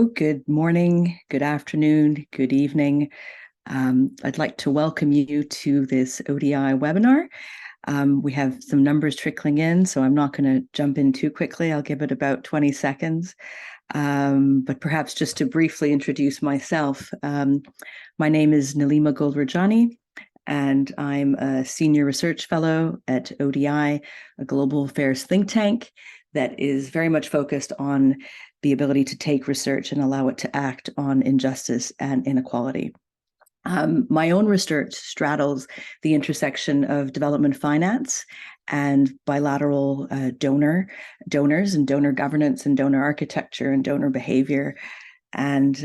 Hello, good morning, good afternoon, good evening. I'd like to welcome you to this ODI webinar. We have some numbers trickling in, so I'm not going to jump in too quickly. I'll give it about 20 seconds. But perhaps just to briefly introduce myself, my name is Nalima Goldrajani, and I'm a senior research fellow at ODI, a global affairs think tank that is very much focused on the ability to take research and allow it to act on injustice and inequality. My own research straddles the intersection of development finance and bilateral donors and donor governance and donor architecture and donor behavior. And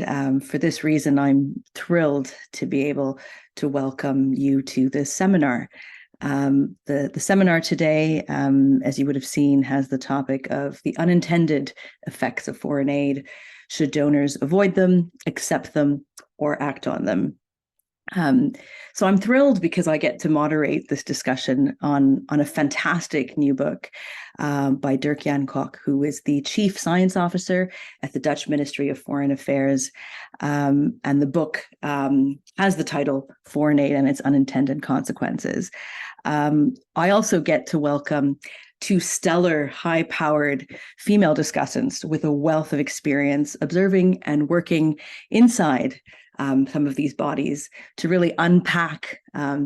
for this reason, I'm thrilled to be able to welcome you to this seminar. The seminar today, as you would have seen, has the topic of the unintended effects of foreign aid. Should donors avoid them, accept them, or act on them? So I'm thrilled because I get to moderate this discussion on a fantastic new book by Dirk-Jan Kok, who is the Chief Science Officer at the Dutch Ministry of Foreign Affairs. And the book has the title Foreign Aid and Its Unintended Consequences. I also get to welcome two stellar, high-powered female discussants with a wealth of experience observing and working inside some of these bodies to really unpack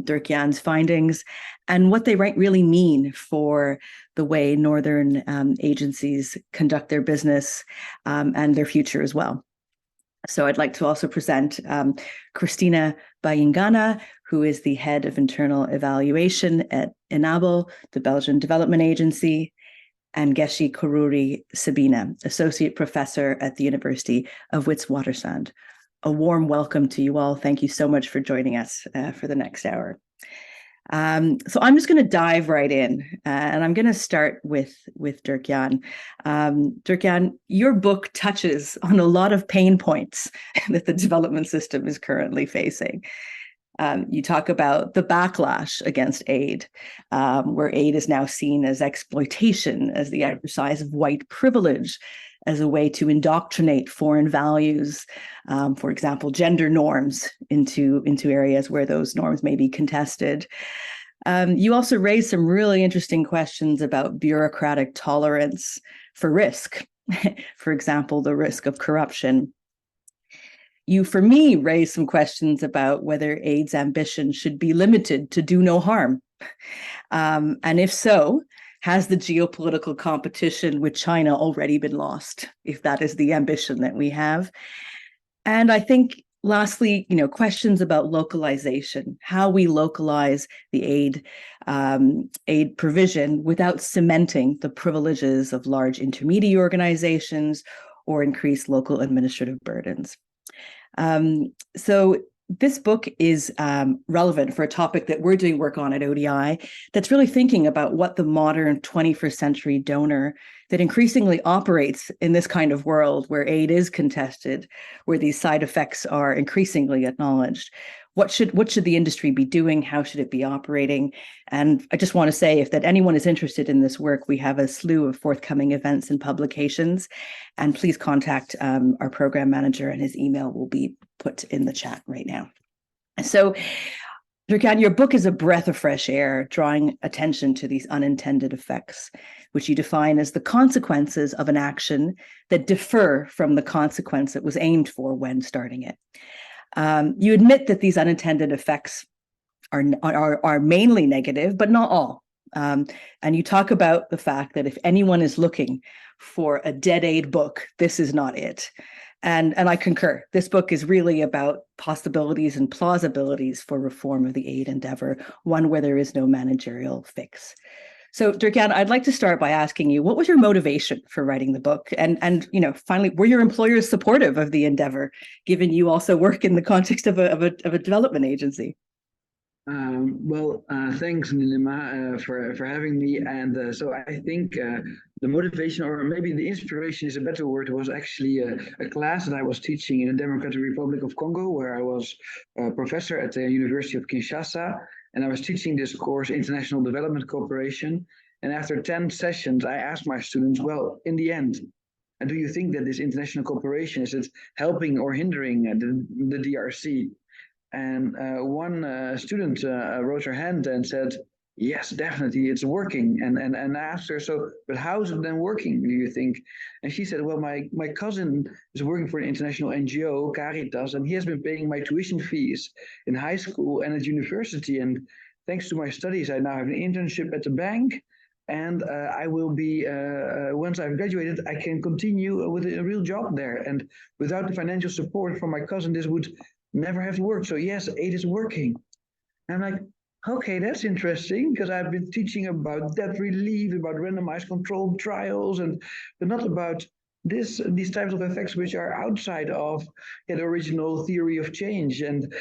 Dirk-Jan's findings and what they really mean for the way Northern agencies conduct their business and their future as well. So I'd like to also present Christina Bayingana, who is the head of internal evaluation at INABEL, the Belgian Development Agency, and Geshe Koruri Sabina, associate professor at the University of Witwatersrand. A warm welcome to you all. Thank you so much for joining us for the next hour. So I'm just going to dive right in, and I'm going to start with Dirk-Jan. Dirk-Jan, your book touches on a lot of pain points that the development system is currently facing. You talk about the backlash against aid, where aid is now seen as exploitation, as the exercise of white privilege, as a way to indoctrinate foreign values, for example, gender norms into areas where those norms may be contested. You also raised some really interesting questions about bureaucratic tolerance for risk, for example, the risk of corruption. You, for me, raised some questions about whether aid's ambition should be limited to do no harm. And if so, has the geopolitical competition with China already been lost, if that is the ambition that we have? And I think, lastly, questions about localization, how we localize the aid provision without cementing the privileges of large intermediate organizations or increase local administrative burdens. So this book is relevant for a topic that we're doing work on at ODI that's really thinking about what the modern 21st century donor that increasingly operates in this kind of world where aid is contested, where these side effects are increasingly acknowledged. What should the industry be doing? How should it be operating? And I just want to say, if that anyone is interested in this work, we have a slew of forthcoming events and publications. And please contact our program manager, and his email will be put in the chat right now. So, Dirk-Jan, your book is a breath of fresh air, drawing attention to these unintended effects, which you define as the consequences of an action that differ from the consequence it was aimed for when starting it. You admit that these unintended effects are mainly negative, but not all. And you talk about the fact that if anyone is looking for a dead aid book, this is not it. And I concur. This book is really about possibilities and plausibilities for reform of the aid endeavor, one where there is no managerial fix. So, Dirk-Jan, I'd like to start by asking you, what was your motivation for writing the book? And finally, were your employers supportive of the endeavor, given you also work in the context of a development agency? Thanks, Nilima, for having me. And so I think the motivation, or maybe the inspiration is a better word, was actually a class that I was teaching in the Democratic Republic of Congo, where I was a professor at the University of Kinshasa. And I was teaching this course, International Development Cooperation. And after 10 sessions, I asked my students, well, in the end, And do you think that this international cooperation is it helping or hindering the DRC? And one student wrote her hand and said, "Yes, definitely, it's working." And I asked her, "So, but how is it then working? Do you think?" And she said, "Well, my cousin is working for an international NGO, Caritas, and he has been paying my tuition fees in high school and at university. And thanks to my studies, I now have an internship at the bank." And I will be once I've graduated, I can continue with a real job there. And without the financial support from my cousin, this would never have worked. So yes, aid is working. And I'm like, okay, that's interesting because I've been teaching about debt relief, about randomized controlled trials, and but not about these types of effects which are outside of the original theory of change. And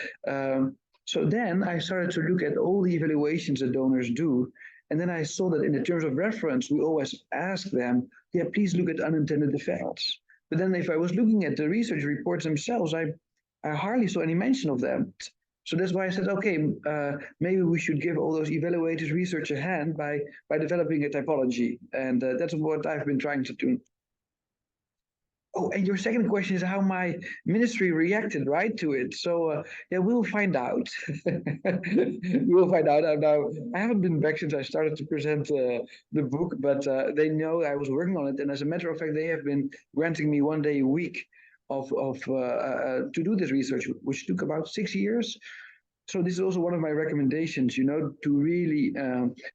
so then I started to look at all the evaluations that donors do. And then I saw that in the terms of reference, we always ask them, yeah, please look at unintended effects. But then if I was looking at the research reports themselves, I hardly saw any mention of them. So that's why I said, okay, maybe we should give all those evaluators research a hand by developing a typology. And that's what I've been trying to do. Oh, and your second question is how my ministry reacted, right, to it. So yeah, we'll find out. We'll find out. Now, I haven't been back since I started to present the book, but they know I was working on it. And as a matter of fact, they have been granting me 1 day a week of to do this research, which took about 6 years. So this is also one of my recommendations, to really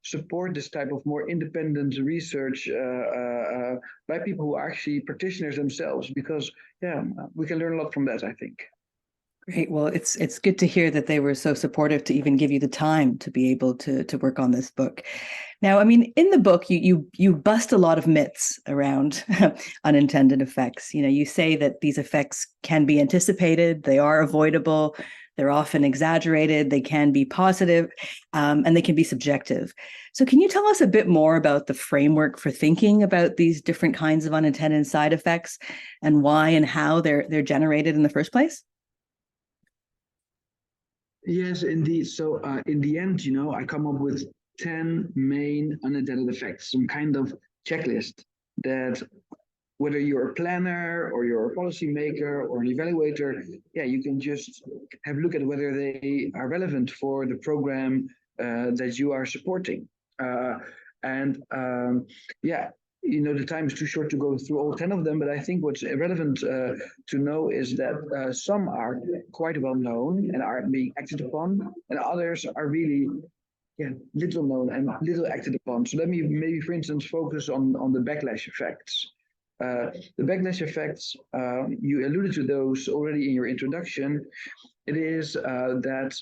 support this type of more independent research by people who are actually practitioners themselves, because yeah, we can learn a lot from that, I think. Great. Well, it's good to hear that they were so supportive to even give you the time to be able to work on this book. Now, I mean, in the book, you bust a lot of myths around unintended effects. You say that these effects can be anticipated, they are avoidable, they're often exaggerated, they can be positive, and they can be subjective. So can you tell us a bit more about the framework for thinking about these different kinds of unintended side effects and why and how they're generated in the first place? Yes, indeed. So in the end, I come up with 10 main unintended effects, some kind of checklist that whether you're a planner or you're a policymaker or an evaluator, yeah, you can just have a look at whether they are relevant for the program that you are supporting. And yeah, the time is too short to go through all 10 of them, but I think what's relevant to know is that some are quite well known and are being acted upon, and others are really little known and little acted upon. So let me maybe, for instance, focus on the backlash effects. The backlash effects, you alluded to those already in your introduction. It is that,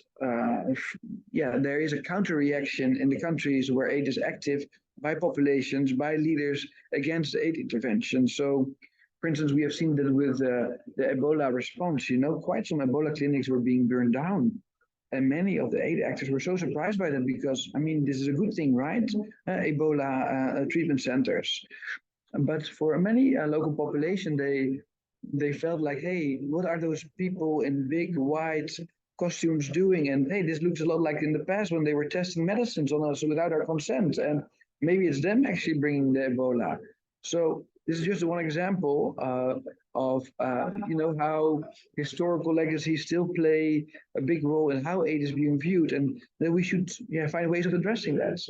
there is a counter reaction in the countries where aid is active by populations, by leaders against aid intervention. So, for instance, we have seen that with the Ebola response, quite some Ebola clinics were being burned down. And many of the aid actors were so surprised by that because, I mean, this is a good thing, right? Ebola treatment centers. But for many local population, they felt like, hey, what are those people in big white costumes doing? And hey, this looks a lot like in the past when they were testing medicines on us without our consent. And maybe it's them actually bringing the Ebola. So this is just one example of how historical legacies still play a big role in how aid is being viewed, and that we should find ways of addressing that.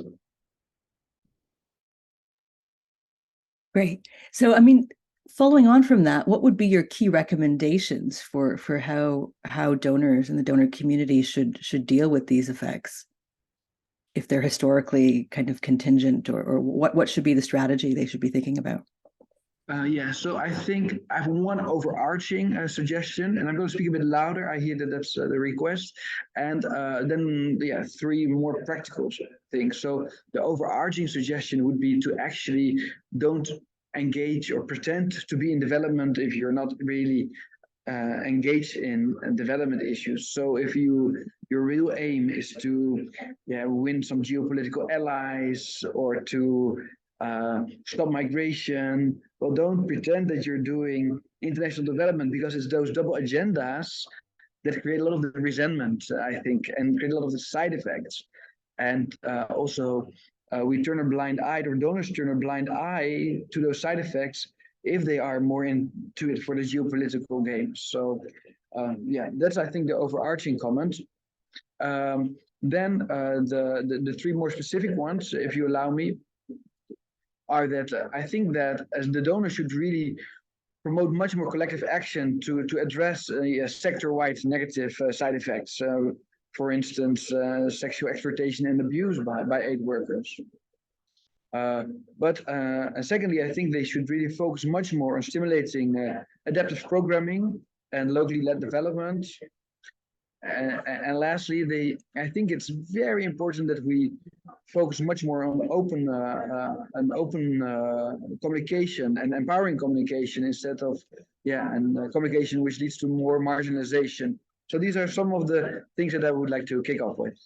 Great. So, I mean, following on from that, what would be your key recommendations for how donors and the donor community should deal with these effects, if they're historically kind of contingent, or what should be the strategy they should be thinking about? So I think I have one overarching suggestion, and I'm going to speak a bit louder. I hear that that's the request, and then three more practical things. So the overarching suggestion would be to actually don't engage or pretend to be in development if you're not really engaged in development issues. So if your real aim is to win some geopolitical allies or to stop migration, well, don't pretend that you're doing international development, because it's those double agendas that create a lot of the resentment, I think, and create a lot of the side effects. And also, we turn a blind eye, or donors turn a blind eye to those side effects if they are more into it for the geopolitical games. So yeah, that's I think the overarching comment. Then the three more specific ones, if you allow me, are that I think that as the donor should really promote much more collective action to address sector-wide negative side effects. For instance, sexual exploitation and abuse by aid workers. But secondly, I think they should really focus much more on stimulating adaptive programming and locally led development. And lastly, I think it's very important that we focus much more on open communication and empowering communication instead of communication which leads to more marginalization. So these are some of the things that I would like to kick off with.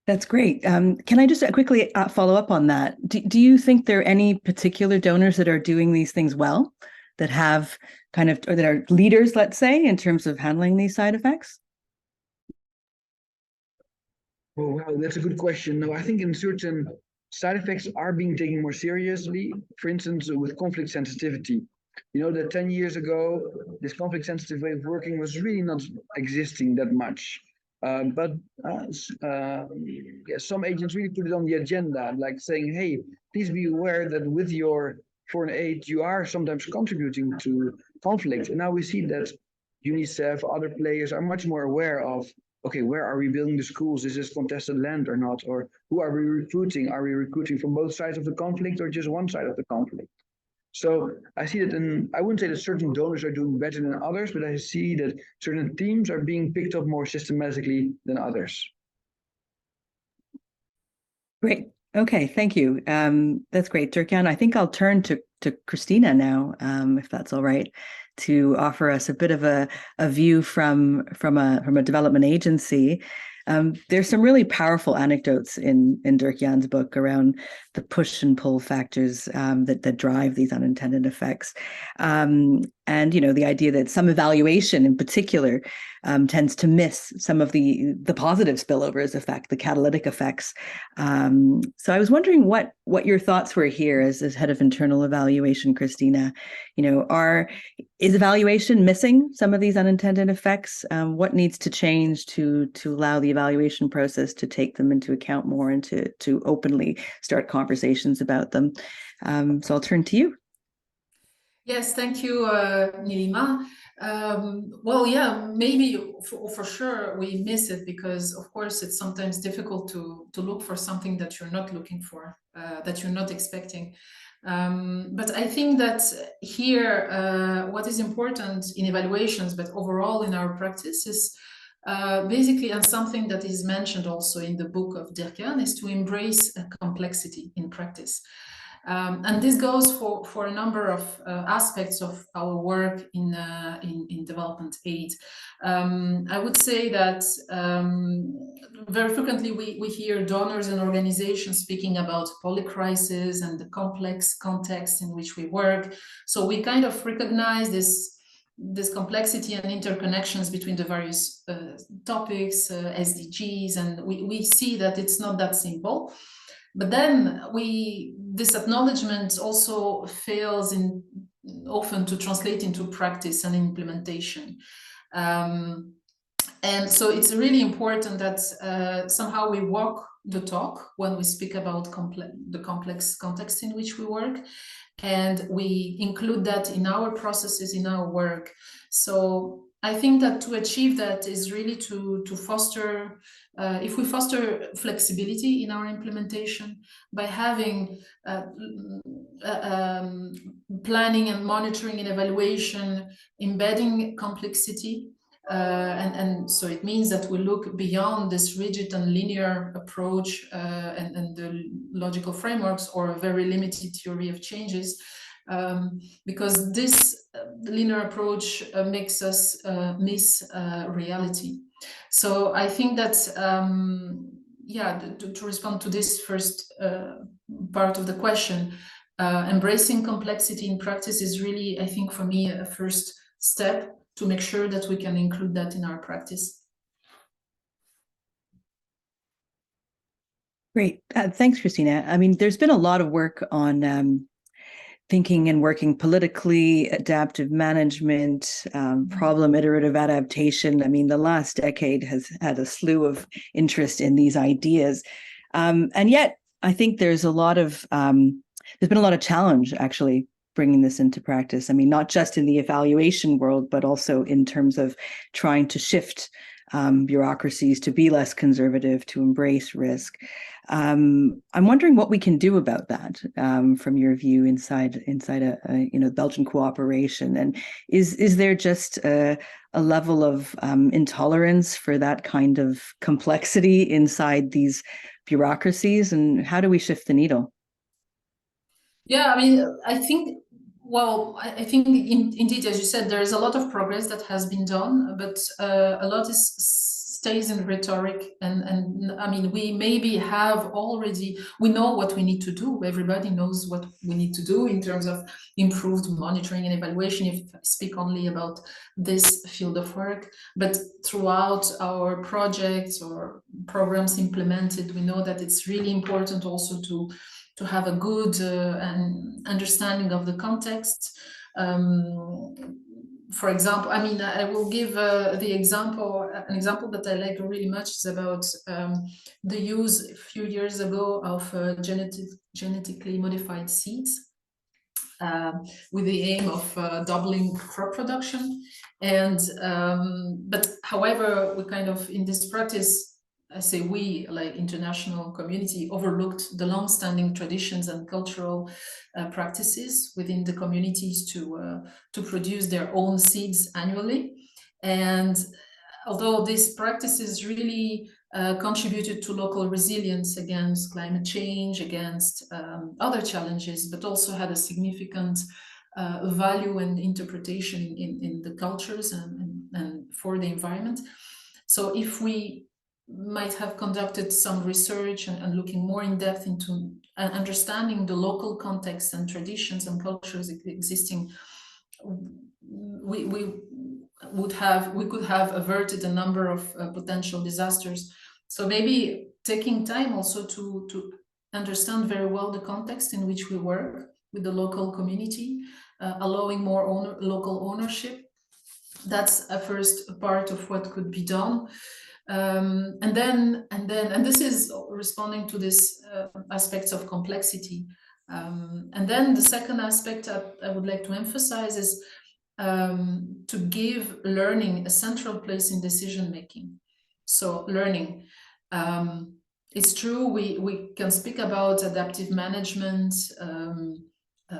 That's great. Can I just quickly follow up on that? Do you think there are any particular donors that are doing these things well, that have or that are leaders, let's say, in terms of handling these side effects? Oh, wow, that's a good question. No, I think in certain side effects are being taken more seriously. For instance, with conflict sensitivity. You know that 10 years ago, this conflict sensitive way of working was really not existing that much. But some agents really put it on the agenda, like saying, hey, please be aware that with your foreign aid, you are sometimes contributing to conflict. And now we see that UNICEF, other players are much more aware of, okay, where are we building the schools? Is this contested land or not? Or who are we recruiting? Are we recruiting from both sides of the conflict or just one side of the conflict? So I see that I wouldn't say that certain donors are doing better than others, but I see that certain themes are being picked up more systematically than others. Great. Okay, thank you. That's great, Dirk-Jan. I think I'll turn to Christina now, if that's all right, to offer us a bit of a view from a development agency. There's some really powerful anecdotes in Dirk-Jan's book around the push and pull factors that drive these unintended effects. And the idea that some evaluation in particular tends to miss some of the positive spillovers effect, the catalytic effects. So I was wondering what your thoughts were here as head of internal evaluation, Christina. Is evaluation missing some of these unintended effects? What needs to change to allow the evaluation process to take them into account more and to openly start conversations about them? So I'll turn to you. Yes, thank you, Nilima. Well, yeah, maybe for sure we miss it because, of course, it's sometimes difficult to look for something that you're not looking for, that you're not expecting. But I think that here, what is important in evaluations, but overall in our practice is basically, and something that is mentioned also in the book of Dirk-Jan, is to embrace complexity in practice. And this goes for a number of aspects of our work in development aid. I would say that very frequently we hear donors and organizations speaking about polycrisis and the complex context in which we work. So we kind of recognize this complexity and interconnections between the various topics, SDGs, and we see that it's not that simple. But then this acknowledgement also fails often to translate into practice and implementation. And so it's really important that somehow we walk the talk when we speak about the complex context in which we work, and we include that in our processes, in our work. So I think that to achieve that is really to foster, if we foster flexibility in our implementation by having planning and monitoring and evaluation, embedding complexity, and so it means that we look beyond this rigid and linear approach and the logical frameworks or a very limited theory of changes, because this linear approach makes us miss reality. So I think that, to respond to this first part of the question, embracing complexity in practice is really, I think, for me, a first step to make sure that we can include that in our practice. Great. Thanks, Christina. I mean, there's been a lot of work on thinking and working politically, adaptive management, problem iterative adaptation. I mean, the last decade has had a slew of interest in these ideas. And yet, I think there's been a lot of challenge actually bringing this into practice. I mean, not just in the evaluation world, but also in terms of trying to shift bureaucracies to be less conservative, to embrace risk. I'm wondering what we can do about that from your view inside a Belgian cooperation, and is there just a level of intolerance for that kind of complexity inside these bureaucracies, and how do we shift the needle? Yeah, I mean, I think, well, I think indeed, as you said, there is a lot of progress that has been done, but a lot stays in rhetoric. And I mean, we maybe we know what we need to do. Everybody knows what we need to do in terms of improved monitoring and evaluation, if I speak only about this field of work. But throughout our projects or programs implemented, we know that it's really important also to have a good understanding of the context. For example, I mean, I will give an example that I like really much is about the use a few years ago of genetically modified seeds with the aim of doubling crop production. And but however, we kind of in this practice, I say we, like international community, overlooked the long-standing traditions and cultural practices within the communities to produce their own seeds annually. And although these practices really contributed to local resilience against climate change, against other challenges, but also had a significant value and interpretation in the cultures and for the environment. So if we might have conducted some research and looking more in depth into understanding the local context and traditions and cultures existing, we could have averted a number of potential disasters. So maybe taking time also to understand very well the context in which we work with the local community, allowing more local ownership. That's a first part of what could be done. And this is responding to this aspects of complexity. And then the second aspect I would like to emphasize is to give learning a central place in decision making. So learning, it's true, we can speak about adaptive management,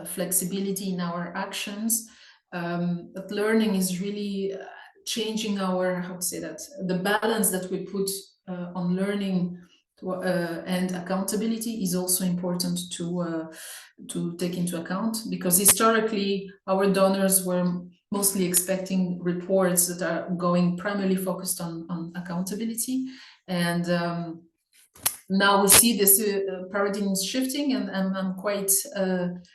flexibility in our actions, but learning is really changing the balance that we put on learning and accountability is also important to take into account, because historically our donors were mostly expecting reports that are going primarily focused on accountability. And now we see this paradigm shifting, and I'm quite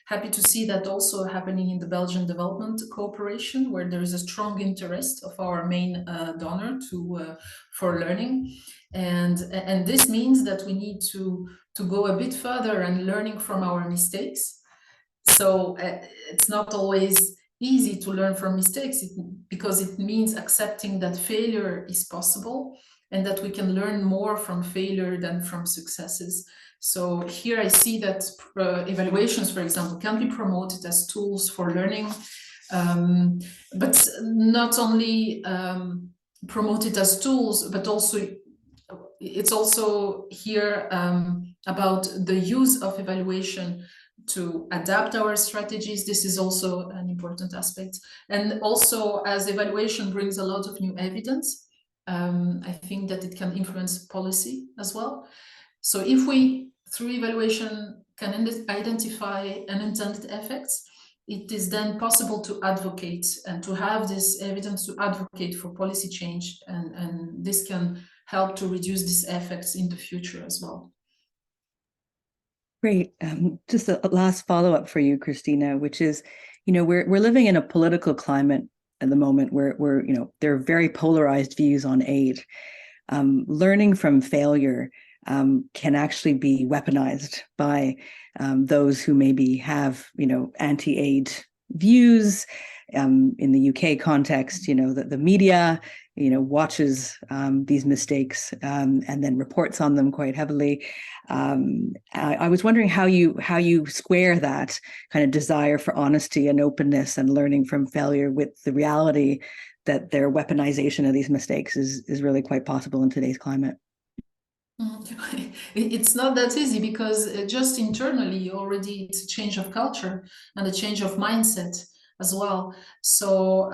happy to see that also happening in the Belgian development cooperation, where there is a strong interest of our main donor for learning. And this means that we need to go a bit further and learning from our mistakes. So it's not always easy to learn from mistakes because it means accepting that failure is possible and that we can learn more from failure than from successes. So here I see that evaluations, for example, can be promoted as tools for learning, but not only promoted as tools, but also it's also here about the use of evaluation to adapt our strategies. This is also an important aspect. And also, as evaluation brings a lot of new evidence, I think that it can influence policy as well. So if we, through evaluation, can identify unintended effects, it is then possible to advocate and to have this evidence to advocate for policy change, and this can help to reduce these effects in the future as well. Great. Just a last follow-up for you, Christina, which is, we're living in a political climate at the moment where there are very polarized views on aid. Learning from failure can actually be weaponized by those who maybe have, anti-aid views. In the UK context, the media, watches these mistakes and then reports on them quite heavily. I was wondering how you square that kind of desire for honesty and openness and learning from failure with the reality that their weaponization of these mistakes is really quite possible in today's climate. It's not that easy because just internally already it's a change of culture and a change of mindset as well. So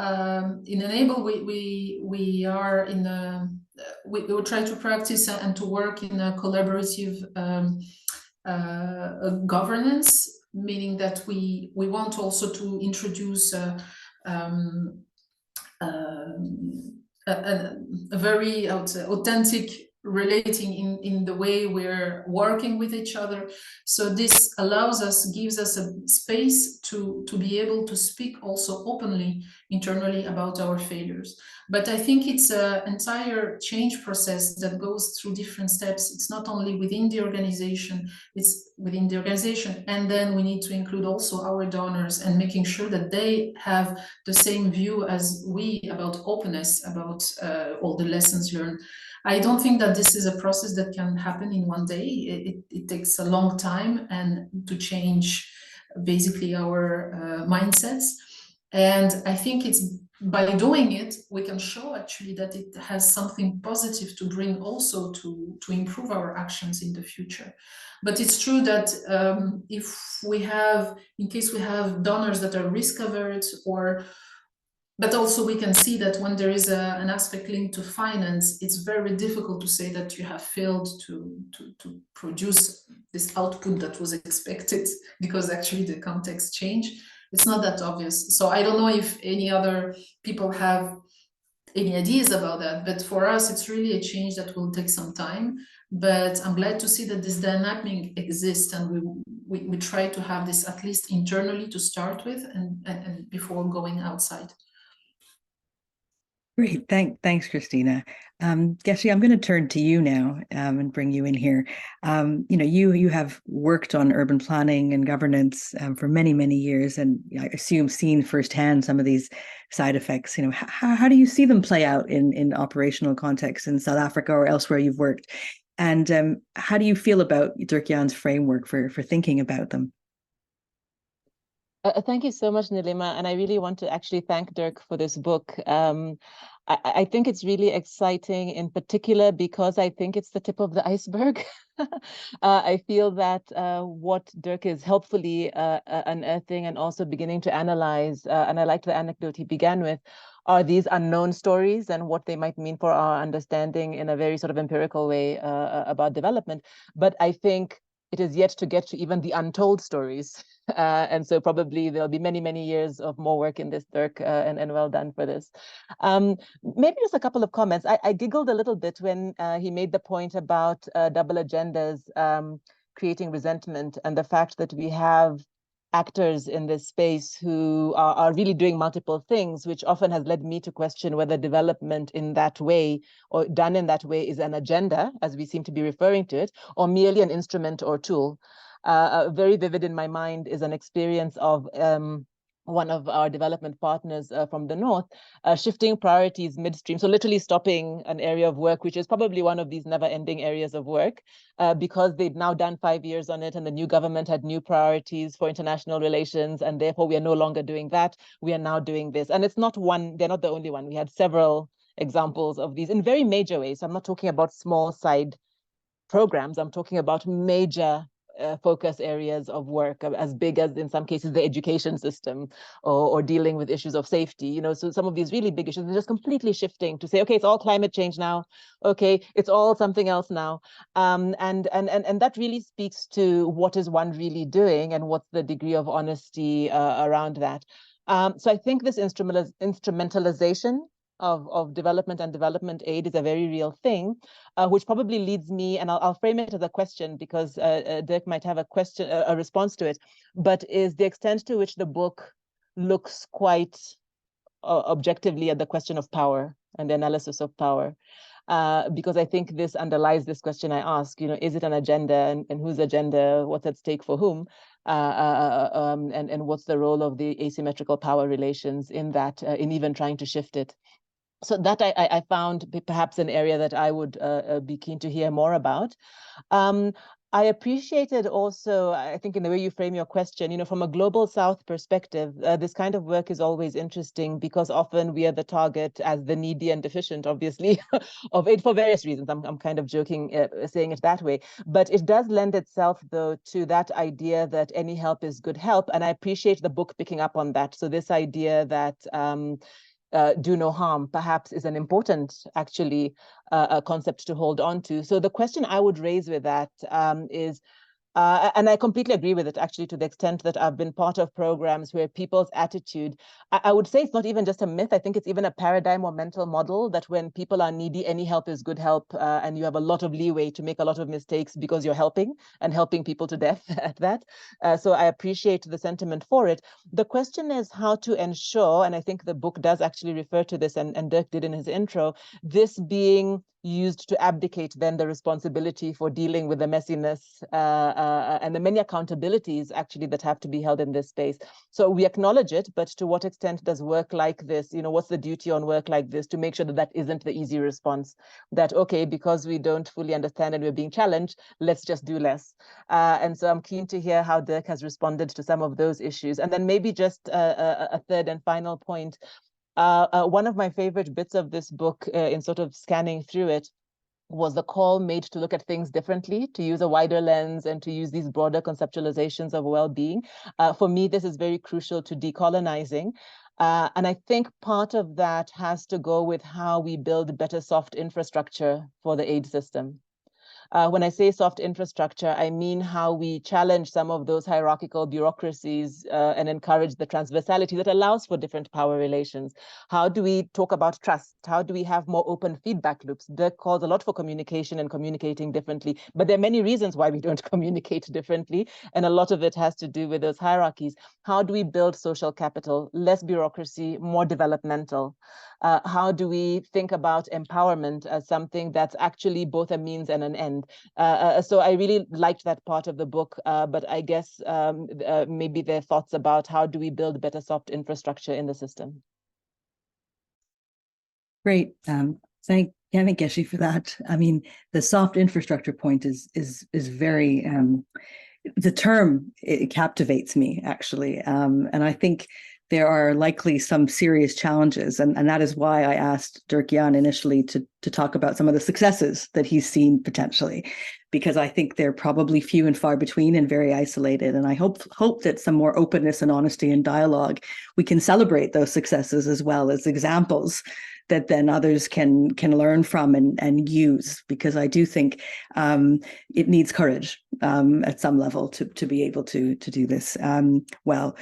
in Enable, we are in we try to practice and to work in a collaborative governance, meaning that we want also to introduce a very, I would say, authentic relating in the way we're working with each other. So this gives us a space to be able to speak also openly internally about our failures. But I think it's an entire change process that goes through different steps. It's not only within the organization, it's within the organization. And then we need to include also our donors and making sure that they have the same view as we about openness, about all the lessons learned. I don't think that this is a process that can happen in one day. It takes a long time and to change basically our mindsets. And I think it's by doing it, we can show actually that it has something positive to bring also to improve our actions in the future. But it's true that if we have, in case we have donors that are risk averse but also we can see that when there is an aspect linked to finance, it's very difficult to say that you have failed to produce this output that was expected because actually the context changed. It's not that obvious. So I don't know if any other people have any ideas about that, but for us, it's really a change that will take some time. But I'm glad to see that this dynamic exists, and we try to have this at least internally to start with and before going outside. Great. Thanks, Christina. Geshe, I'm going to turn to you now and bring you in here. You have worked on urban planning and governance for many, many years, and I assume seen firsthand some of these side effects. How do you see them play out in operational contexts in South Africa or elsewhere you've worked? And how do you feel about Dirk-Jan's framework for thinking about them? Thank you so much, Nilima. And I really want to actually thank Dirk for this book. I think it's really exciting in particular because I think it's the tip of the iceberg. I feel that what Dirk is helpfully unearthing and also beginning to analyze, and I like the anecdote he began with, are these unknown stories and what they might mean for our understanding in a very sort of empirical way about development. But I think it is yet to get to even the untold stories. And so probably there'll be many, many years of more work in this, Dirk, and well done for this. Maybe just a couple of comments. I giggled a little bit when he made the point about double agendas creating resentment, and the fact that we have actors in this space who are really doing multiple things, which often has led me to question whether development in that way or done in that way is an agenda, as we seem to be referring to it, or merely an instrument or tool. Very vivid in my mind is an experience of one of our development partners from the north, shifting priorities midstream. So literally stopping an area of work, which is probably one of these never-ending areas of work, because they'd now done 5 years on it and the new government had new priorities for international relations, and therefore we are no longer doing that. We are now doing this. And it's not one, they're not the only one. We had several examples of these in very major ways. So I'm not talking about small side programs. I'm talking about major focus areas of work, as big as in some cases the education system, or dealing with issues of safety. So some of these really big issues are just completely shifting to say, okay, it's all climate change now. Okay, it's all something else now. And that really speaks to what is one really doing and what's the degree of honesty around that. So I think this instrumentalization of development and development aid is a very real thing, which probably leads me, and I'll frame it as a question because Dirk might have a response to it, but is the extent to which the book looks quite objectively at the question of power and the analysis of power. because I think this underlies this question I ask, is it an agenda, and whose agenda, what's at stake for whom? And what's the role of the asymmetrical power relations in that, in even trying to shift it? So that I found perhaps an area that I would be keen to hear more about. I appreciated also, I think, in the way you frame your question, from a global South perspective, this kind of work is always interesting because often we are the target as the needy and deficient, obviously, of aid for various reasons. I'm kind of joking, saying it that way. But it does lend itself, though, to that idea that any help is good help. And I appreciate the book picking up on that. So this idea that do no harm perhaps is an important, actually, concept to hold on to. So the question I would raise with that is, and I completely agree with it, actually, to the extent that I've been part of programs where people's attitude, I would say it's not even just a myth. I think it's even a paradigm or mental model that when people are needy, any help is good help, and you have a lot of leeway to make a lot of mistakes because you're helping and helping people to death at that. So I appreciate the sentiment for it. The question is how to ensure, and I think the book does actually refer to this, and Dirk did in his intro, this being used to abdicate then the responsibility for dealing with the messiness and the many accountabilities actually that have to be held in this space. So we acknowledge it, but to what extent does work like this, what's the duty on work like this to make sure that that isn't the easy response, that, okay, because we don't fully understand and we're being challenged, let's just do less. And so I'm keen to hear how Dirk has responded to some of those issues. And then maybe just a third and final point. One of my favorite bits of this book, in sort of scanning through it, was the call made to look at things differently, to use a wider lens and to use these broader conceptualizations of well-being. For me, this is very crucial to decolonizing. And I think part of that has to go with how we build better soft infrastructure for the aid system. When I say soft infrastructure, I mean how we challenge some of those hierarchical bureaucracies and encourage the transversality that allows for different power relations. How do we talk about trust? How do we have more open feedback loops? Dirk calls a lot for communication and communicating differently, but there are many reasons why we don't communicate differently, and a lot of it has to do with those hierarchies. How do we build social capital? Less bureaucracy, more developmental. How do we think about empowerment as something that's actually both a means and an end? So I really liked that part of the book, but I guess maybe their thoughts about how do we build better soft infrastructure in the system. Great. Thank Geshe for that. I mean, the soft infrastructure point is very, the term, it captivates me, actually. And I think there are likely some serious challenges. And that is why I asked Dirk-Jan initially to talk about some of the successes that he's seen potentially, because I think they're probably few and far between and very isolated. And I hope that some more openness and honesty and dialogue, we can celebrate those successes as well as examples that then others can learn from and use, because I do think it needs courage at some level to be able to do this well.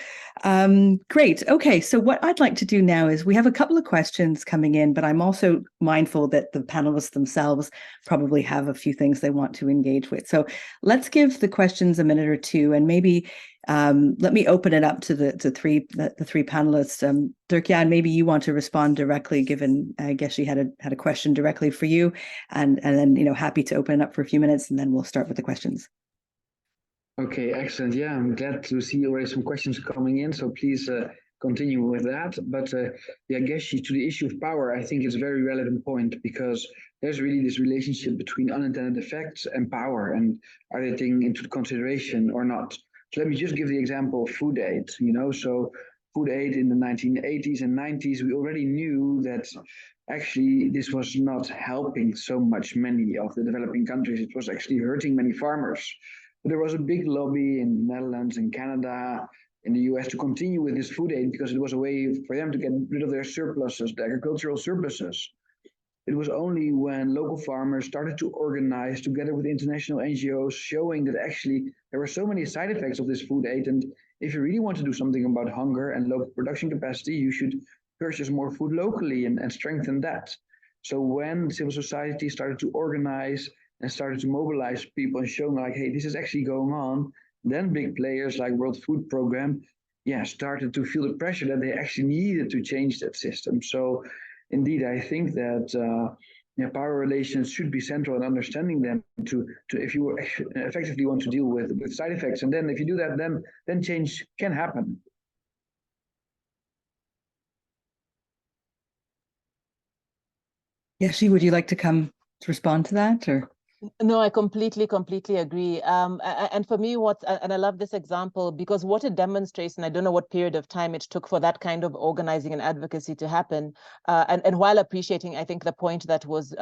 Great. Okay, so what I'd like to do now is we have a couple of questions coming in, but I'm also mindful that the panelists themselves probably have a few things they want to engage with. So let's give the questions a minute or two, and maybe let me open it up to the three panelists. Dirk-Jan, maybe you want to respond directly, given I guess she had a question directly for you, and then happy to open it up for a few minutes, and then we'll start with the questions. Okay, excellent. Yeah, I'm glad to see already some questions coming in. So please continue with that. But yeah, Geshe, to the issue of power, I think it's a very relevant point, because there's really this relationship between unintended effects and power, and are they taken into consideration or not? So let me just give the example of food aid. So food aid in the 1980s and 90s, we already knew that actually this was not helping so much many of the developing countries. It was actually hurting many farmers. But there was a big lobby in the Netherlands, in Canada, in the US to continue with this food aid, because it was a way for them to get rid of their surpluses, the agricultural surpluses. It was only when local farmers started to organize together with international NGOs, showing that actually there were so many side effects of this food aid. And if you really want to do something about hunger and local production capacity, you should purchase more food locally and strengthen that. So when civil society started to organize and started to mobilize people and showing like, hey, this is actually going on, then big players like World Food Program, started to feel the pressure that they actually needed to change that system. So indeed, I think that power relations should be central in understanding them to if you effectively want to deal with side effects. And then if you do that, then change can happen. Yeshi, would you like to come to respond to that, or? No, I completely agree. And for me, and I love this example because what it demonstrates, and I don't know what period of time it took for that kind of organizing and advocacy to happen. And while appreciating, I think the point that was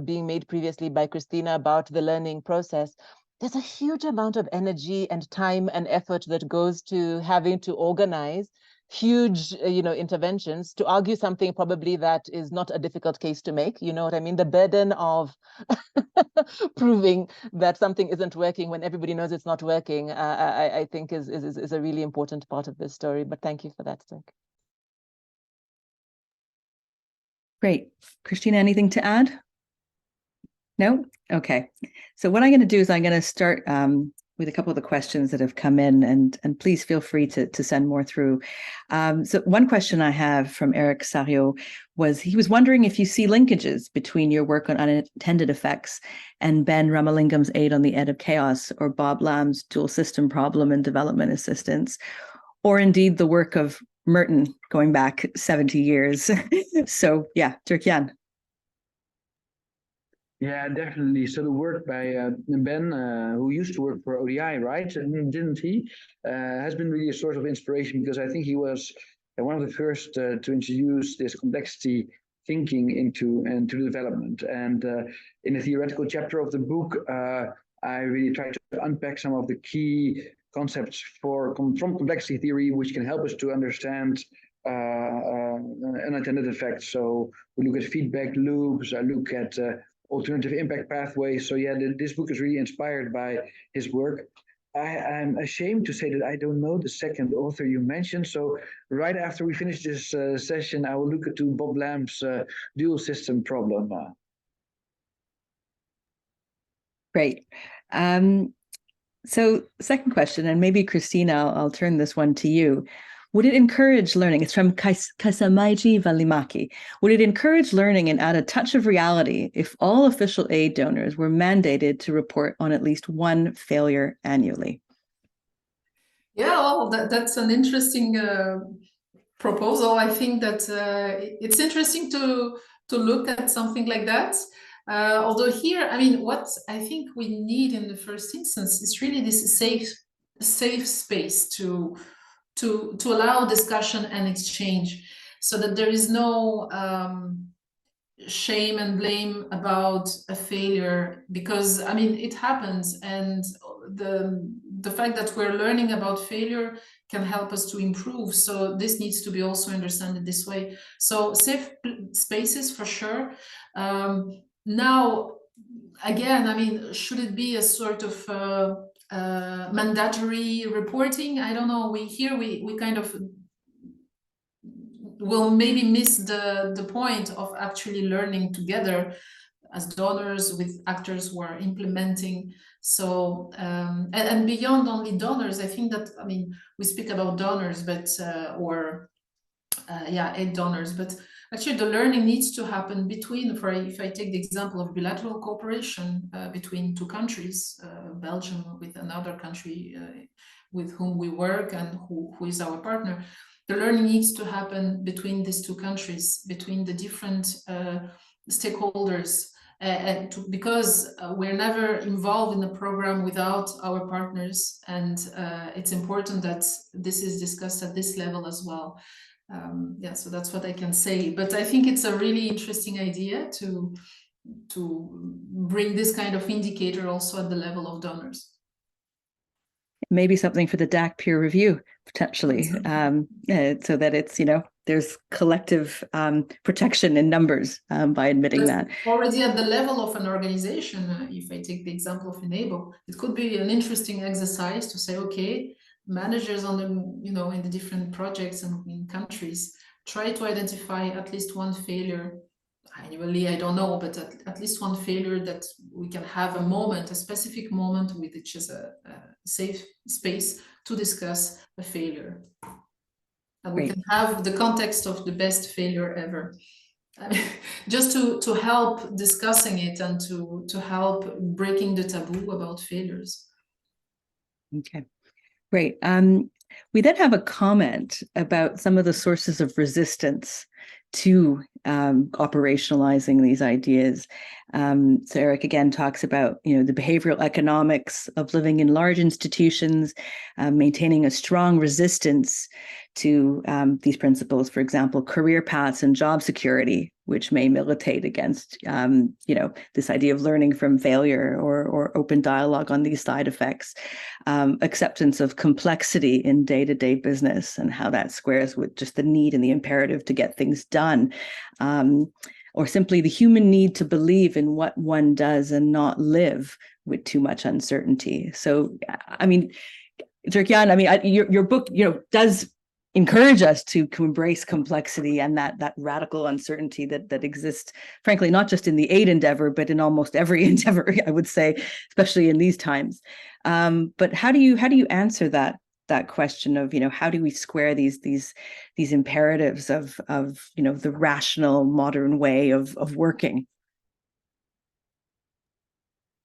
being made previously by Christina about the learning process, there's a huge amount of energy and time and effort that goes to having to organize huge interventions to argue something probably that is not a difficult case to make. You know what I mean? The burden of proving that something isn't working when everybody knows it's not working, I think is a really important part of this story. But thank you for that, Dirk. Great. Christina, anything to add? No? Okay. So what I'm going to do is I'm going to start with a couple of the questions that have come in, and please feel free to send more through. So one question I have from Eric Sario was, he was wondering if you see linkages between your work on unintended effects and Ben Ramalingam's aid on the Ed of Chaos, or Bob Lamb's dual system problem and development assistance, or indeed the work of Merton going back 70 years. So yeah, Dirk-Jan. Yeah, definitely. So the work by Ben, who used to work for ODI, right? Didn't he? Has been really a source of inspiration, because I think he was one of the first to introduce this complexity thinking into development. And in the theoretical chapter of the book, I really try to unpack some of the key concepts from complexity theory, which can help us to understand unintended effects. So we look at feedback loops. I look at alternative impact pathways. So yeah, this book is really inspired by his work. I'm ashamed to say that I don't know the second author you mentioned. So right after we finish this session, I will look into Bob Lamb's dual system problem. Great. So second question, and maybe Christina, I'll turn this one to you. Would it encourage learning? It's from Kasamaiji Valimaki. Would it encourage learning and add a touch of reality if all official aid donors were mandated to report on at least one failure annually? Yeah, well, that's an interesting proposal. I think that it's interesting to look at something like that. Although here, I mean, what I think we need in the first instance is really this safe space to allow discussion and exchange, so that there is no shame and blame about a failure, because I mean it happens, and the fact that we're learning about failure can help us to improve. So this needs to be also understood this way. So safe spaces for sure. Now, again, I mean, should it be a sort of mandatory reporting? I don't know. We kind of will maybe miss the point of actually learning together as donors with actors who are implementing. So and beyond only donors, I think that, I mean, we speak about donors, but aid donors, but actually the learning needs to happen between, if I take the example of bilateral cooperation between two countries, Belgium with another country with whom we work and who is our partner. The learning needs to happen between these two countries, between the different stakeholders, because we're never involved in a program without our partners, and it's important that this is discussed at this level as well. Yeah, so that's what I can say. But I think it's a really interesting idea to bring this kind of indicator also at the level of donors. Maybe something for the DAC peer review, potentially, so that it's, there's collective protection in numbers by admitting that. Already at the level of an organization, if I take the example of Enable, it could be an interesting exercise to say, okay, managers on the, in the different projects and in countries, try to identify at least one failure annually, I don't know, but at least one failure that we can have a specific moment with which is a safe space to discuss a failure. And we can have the context of the best failure ever. I mean, just to help discussing it and to help breaking the taboo about failures. Okay, great. We then have a comment about some of the sources of resistance to operationalizing these ideas. So Eric again talks about, the behavioral economics of living in large institutions, maintaining a strong resistance to these principles. For example, career paths and job security, which may militate against, this idea of learning from failure or open dialogue on these side effects. Acceptance of complexity in day-to-day business and how that squares with just the need and the imperative to get things done, or simply the human need to believe in what one does and not live with too much uncertainty. So, I mean, Dirk-Jan, your book, does encourage us to embrace complexity and that radical uncertainty that exists, frankly, not just in the aid endeavor, but in almost every endeavor, I would say, especially in these times. But how do you answer that question of, how do we square these imperatives of the rational modern way of working?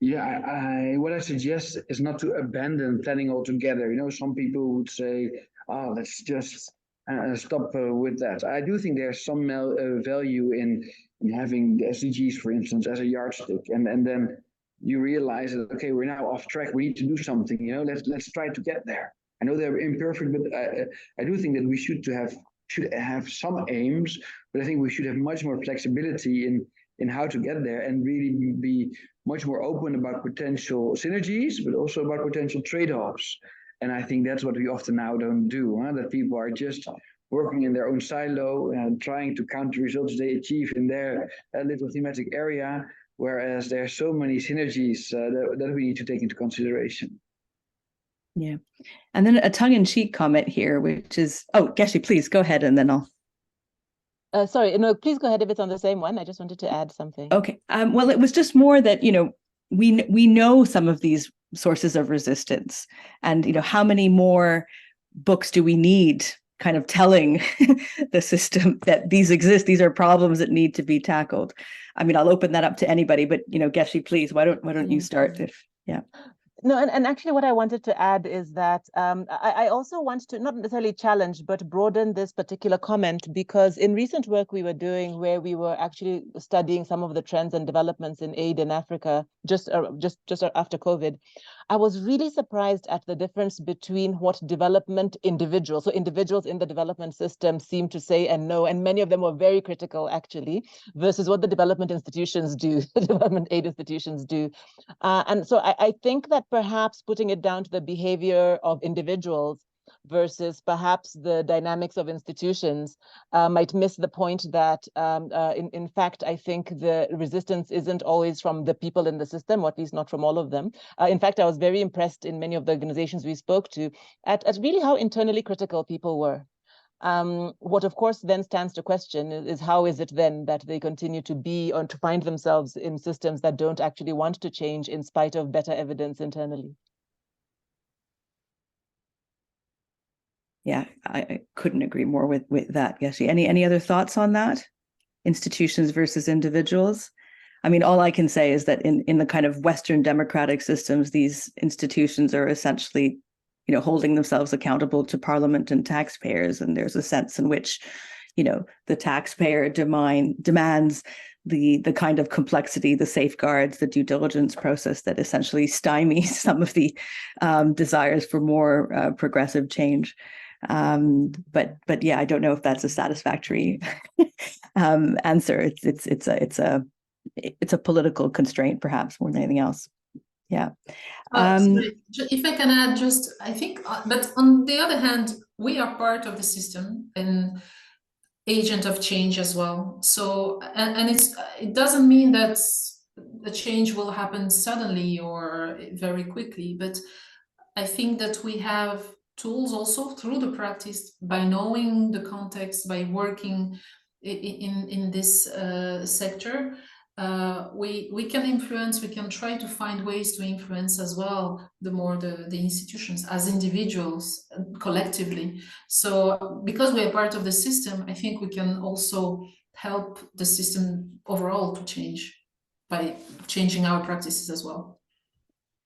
Yeah, what I suggest is not to abandon planning altogether. Some people would say, "Oh, let's just stop with that." I do think there's some value in having the SDGs, for instance, as a yardstick, and then you realize that okay, we're now off track. We need to do something. Let's try to get there. I know they're imperfect, but I do think that we should have some aims, but I think we should have much more flexibility in how to get there and really be much more open about potential synergies, but also about potential trade-offs. And I think that's what we often now don't do, that people are just working in their own silo and trying to count the results they achieve in their little thematic area, whereas there are so many synergies that we need to take into consideration. Yeah. And then a tongue-in-cheek comment here, which is, Geshe, please go ahead and then I'll. Sorry, no, please go ahead if it's on the same one. I just wanted to add something. Okay. Well, it was just more that, we know some of these sources of resistance, and, how many more books do we need kind of telling the system that these exist, these are problems that need to be tackled? I mean, I'll open that up to anybody, but, Geshe, please, why don't you start? Yeah. No, and actually what I wanted to add is that I also want to not necessarily challenge, but broaden this particular comment, because in recent work we were doing where we were actually studying some of the trends and developments in aid in Africa just after COVID, I was really surprised at the difference between what development individuals, so individuals in the development system seem to say and know, and many of them were very critical actually, versus what the development institutions do, the development aid institutions do. And so I think that perhaps putting it down to the behavior of individuals versus perhaps the dynamics of institutions might miss the point that, in fact, I think the resistance isn't always from the people in the system, or at least not from all of them. In fact, I was very impressed in many of the organizations we spoke to at really how internally critical people were. What of course then stands to question is how is it then that they continue to be or to find themselves in systems that don't actually want to change in spite of better evidence internally? Yeah, I couldn't agree more with that, Geshe. Any other thoughts on that? Institutions versus individuals? I mean, all I can say is that in the kind of Western democratic systems, these institutions are essentially, holding themselves accountable to parliament and taxpayers. And there's a sense in which, the taxpayer demands the kind of complexity, the safeguards, the due diligence process that essentially stymies some of the desires for more progressive change. But yeah, I don't know if that's a satisfactory answer. It's a political constraint, perhaps, more than anything else. Yeah. Sorry, if I can add, just I think, but on the other hand, we are part of the system and agent of change as well. So, and it doesn't mean that the change will happen suddenly or very quickly, but I think that we have tools also through the practice, by knowing the context, by working in this sector. We can influence, we can try to find ways to influence as well, the institutions as individuals, collectively. So because we are part of the system, I think we can also help the system overall to change by changing our practices as well.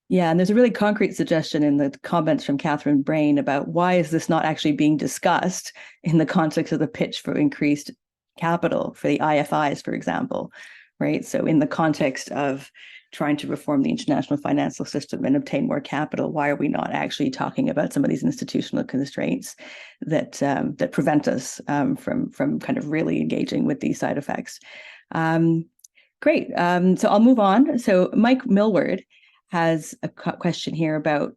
Yeah, and there's a really concrete suggestion in the comments from Catherine Brain about why is this not actually being discussed in the context of the pitch for increased capital for the IFIs, for example, right? So in the context of trying to reform the international financial system and obtain more capital, why are we not actually talking about some of these institutional constraints that that prevent us from kind of really engaging with these side effects? Great. So I'll move on. So Mike Millward has a question here about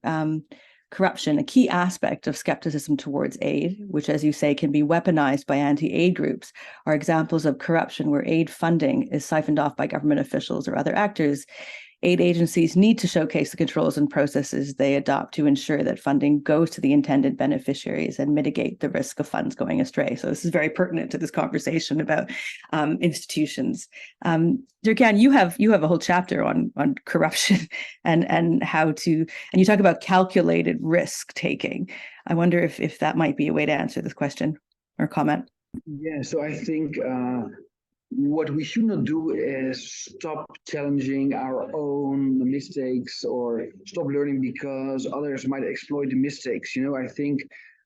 corruption, a key aspect of skepticism towards aid, which, as you say, can be weaponized by anti-aid groups, are examples of corruption where aid funding is siphoned off by government officials or other actors. Aid agencies need to showcase the controls and processes they adopt to ensure that funding goes to the intended beneficiaries and mitigate the risk of funds going astray. So this is very pertinent to this conversation about institutions. Durkan, you have a whole chapter on corruption and how to, and you talk about calculated risk taking. I wonder if that might be a way to answer this question or comment. Yeah, so I think what we should not do is stop challenging our own mistakes or stop learning because others might exploit the mistakes. You know, I think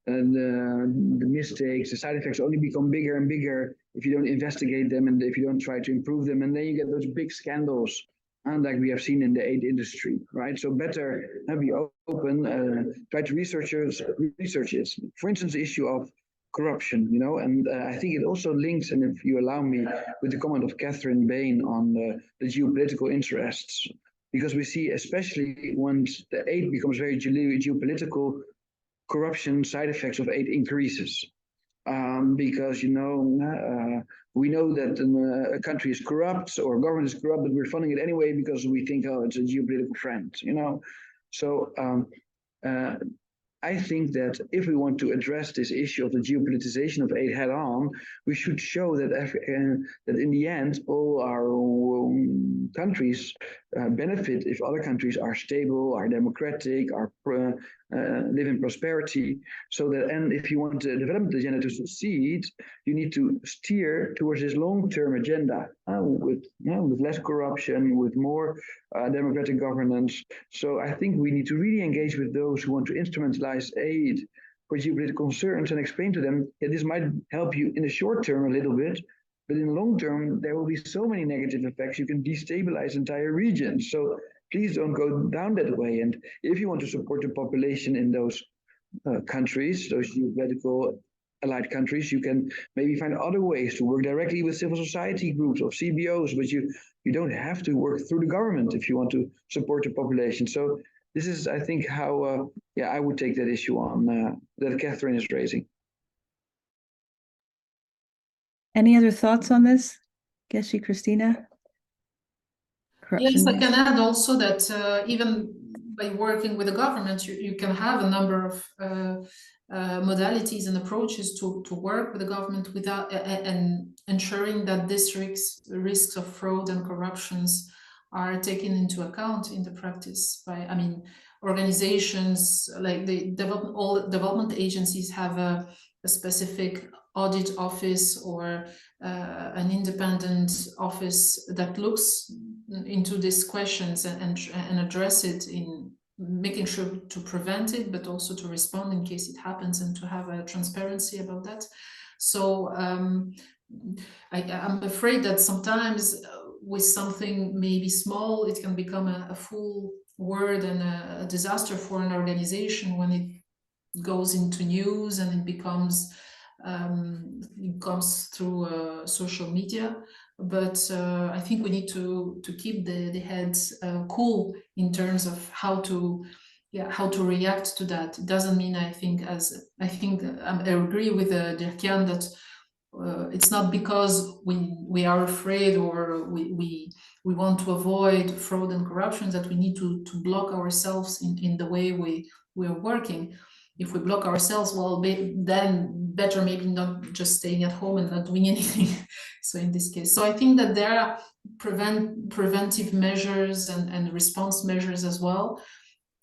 the mistakes, the side effects only become bigger and bigger if you don't investigate them and if you don't try to improve them. And then you get those big scandals, like we have seen in the aid industry, right? So better be open, try to research it. For instance, the issue of corruption, you know, and I think it also links, and if you allow me, with the comment of Catherine Bain on the geopolitical interests, because we see, especially once the aid becomes very geopolitical, corruption side effects of aid increases. Because, you know, we know that a country is corrupt or government is corrupt, but we're funding it anyway because we think, oh, it's a geopolitical friend, you know. So I think that if we want to address this issue of the geopolitization of aid head on, we should show that that in the end, all our countries benefit if other countries are stable, are democratic, are live in prosperity. So that, and if you want the development agenda to succeed, you need to steer towards this long-term agenda with less corruption, with more democratic governance. So I think we need to really engage with those who want to instrumentalize aid for geopolitical concerns and explain to them that this might help you in the short term a little bit, but in the long term, there will be so many negative effects. You can destabilize entire regions. So please don't go down that way. And if you want to support the population in those countries, those geopolitical allied countries, you can maybe find other ways to work directly with civil society groups or CBOs, but you don't have to work through the government if you want to support the population. So this is, I think, how I would take that issue on that Catherine is raising. Any other thoughts on this, Geshe, Christina? Corruption. Yes, I can add also that even by working with the government, you can have a number of modalities and approaches to work with the government without and ensuring that these risks of fraud and corruptions are taken into account in the practice. By, I mean, organizations like all development agencies have a specific audit office or an independent office that looks into these questions and address it in making sure to prevent it, but also to respond in case it happens and to have a transparency about that. So I'm afraid that sometimes with something maybe small, it can become a full word and a disaster for an organization when it goes into news and it comes through social media. But I think we need to keep the heads cool in terms of how to react to that. It doesn't mean I agree with Durkan that it's not because we are afraid or we want to avoid fraud and corruption that we need to block ourselves in the way we are working. If we block ourselves, well, then better maybe not just staying at home and not doing anything. So in this case, so I think that there are preventive measures and response measures as well.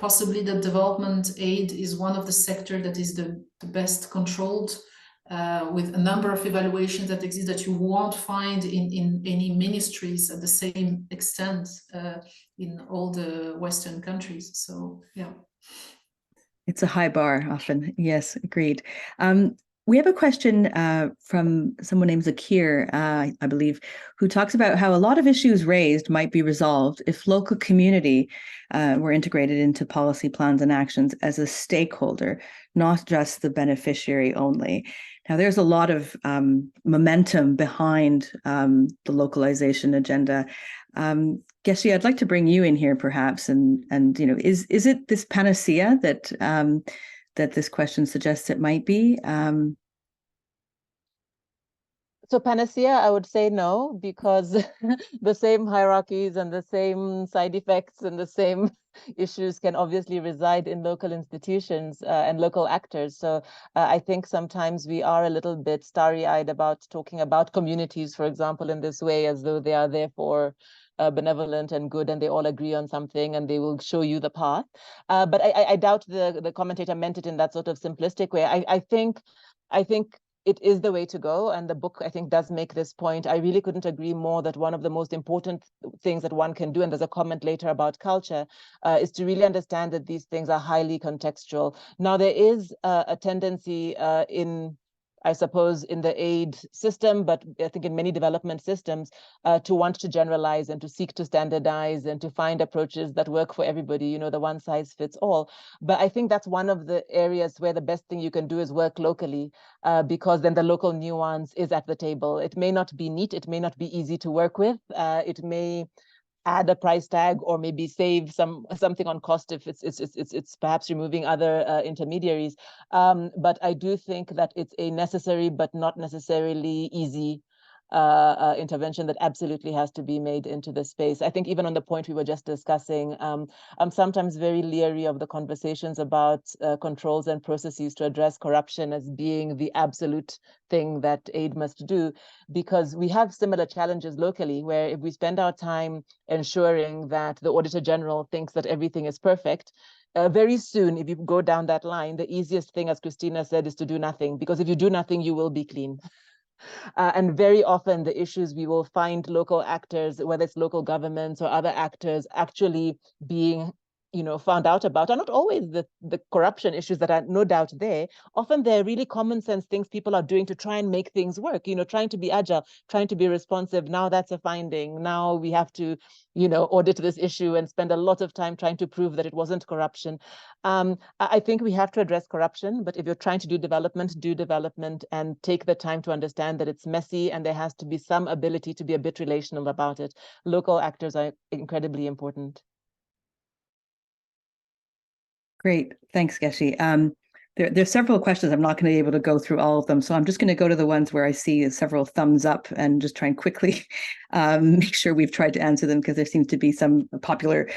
Possibly the development aid is one of the sectors that is the best controlled with a number of evaluations that exist that you won't find in any ministries at the same extent in all the Western countries. So, yeah. It's a high bar often. Yes, agreed. We have a question from someone named Zakir, I believe, who talks about how a lot of issues raised might be resolved if local community were integrated into policy plans and actions as a stakeholder, not just the beneficiary only. Now, there's a lot of momentum behind the localization agenda. Geshe, I'd like to bring you in here, perhaps, and is it this panacea that that this question suggests it might be? So panacea, I would say no, because the same hierarchies and the same side effects and the same issues can obviously reside in local institutions and local actors. So I think sometimes we are a little bit starry-eyed about talking about communities, for example, in this way, as though they are therefore benevolent and good, and they all agree on something and they will show you the path. But I doubt the commentator meant it in that sort of simplistic way. I think it is the way to go. And the book, I think, does make this point. I really couldn't agree more that one of the most important things that one can do, and there's a comment later about culture, is to really understand that these things are highly contextual. Now, there is a tendency I suppose, in the aid system, but I think in many development systems, to want to generalize and to seek to standardize and to find approaches that work for everybody, the one size fits all. But I think that's one of the areas where the best thing you can do is work locally, because then the local nuance is at the table. It may not be neat, it may not be easy to work with, it may add a price tag or maybe save something on cost if it's perhaps removing other intermediaries. But I do think that it's a necessary but not necessarily easy intervention that absolutely has to be made into the space. I think even on the point we were just discussing, I'm sometimes very leery of the conversations about controls and processes to address corruption as being the absolute thing that aid must do, because we have similar challenges locally, where if we spend our time ensuring that the Auditor General thinks that everything is perfect, very soon, if you go down that line, the easiest thing, as Christina said, is to do nothing, because if you do nothing, you will be clean. And very often the issues we will find local actors, whether it's local governments or other actors, actually being found out about are not always the corruption issues that are no doubt there. Often they're really common sense things people are doing to try and make things work, trying to be agile, trying to be responsive. Now that's a finding. Now we have to, audit this issue and spend a lot of time trying to prove that it wasn't corruption. I think we have to address corruption, but if you're trying to do development and take the time to understand that it's messy and there has to be some ability to be a bit relational about it. Local actors are incredibly important. Great. Thanks, Geshe. There's several questions. I'm not going to be able to go through all of them. So I'm just going to go to the ones where I see several thumbs up and just try and quickly make sure we've tried to answer them, because there seems to be some popular